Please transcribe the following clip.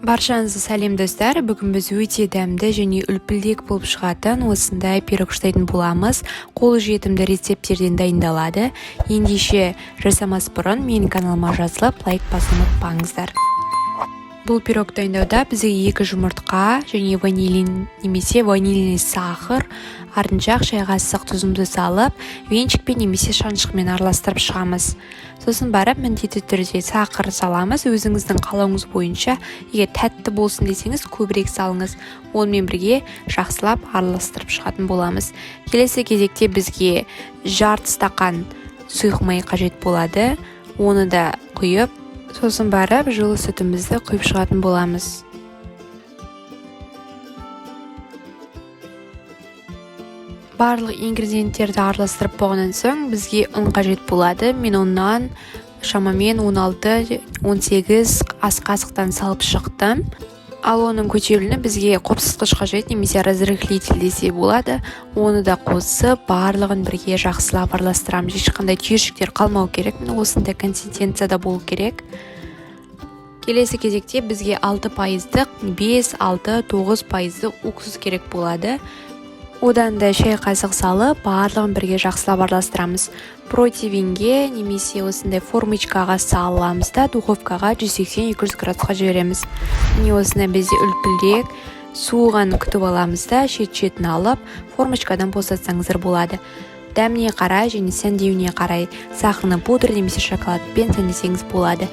Баршаңызға сәлем достар. Бүгін біз өте дәмді және үлпілдек болып шығатын осындай пирог жасайтын боламыз. Қолжетімді рецептерден дайындалады. Ендеше жасамас бұрын менің каналыма жазылып, лайк басуын ұмытпаңыздар. Бұл пирог дайындауда бізге 2 жұмыртқа және ванилин немесе ванильный сахар, артынша шай қасық тұзымды салып, венчикпен немесе шаншықпен араластырып шығамыз. Сосын барып міндетті түрде сахар саламыз. Өзіңіздің қалауыңыз бойынша, егер тәтті болсын десеңіз, көбірек салыңыз. Онымен бірге жақсылап араластырып шығатын боламыз. Келесі кезекте бізге жарты стақан сұйық май қажет болады. Оны да құйып, сосын барып жылы сүтімізді құйып шығатын боламыз. Барлық ингредиенттерді араластырып болғаннан соң бізге ұн қажет болады. Мен оннан шамамен 16-18 ас қасықтан салып шықтым. Ал оның көтеріліні бізге қопсытқыш қажет, немесе разрыхлитель десе болады. Оны да қосып, барлығын бірге жақсылап араластырамыз. Ешқандай түйіршіктер қалмау керек. Осындай консистенцияда болу керек. Келесі кезекте бізге 6%, 5, 6, 9% уксус керек болады. Одан да шай қасық салып, барлығын бірге жақсылап араластырамыз. Противенге немесе осындай формочкаға саламыз да духовкаға 180-200 градусқа жібереміз. Міне осындай бізде үлпілдек суыған күтіп аламыз да шет-шетін алып, формочкадан босатсаңыздар болады. Дәміне қарай және сәндеуіне қарай сахарный пудра немесе шоколадпен сәндесеңіз болады.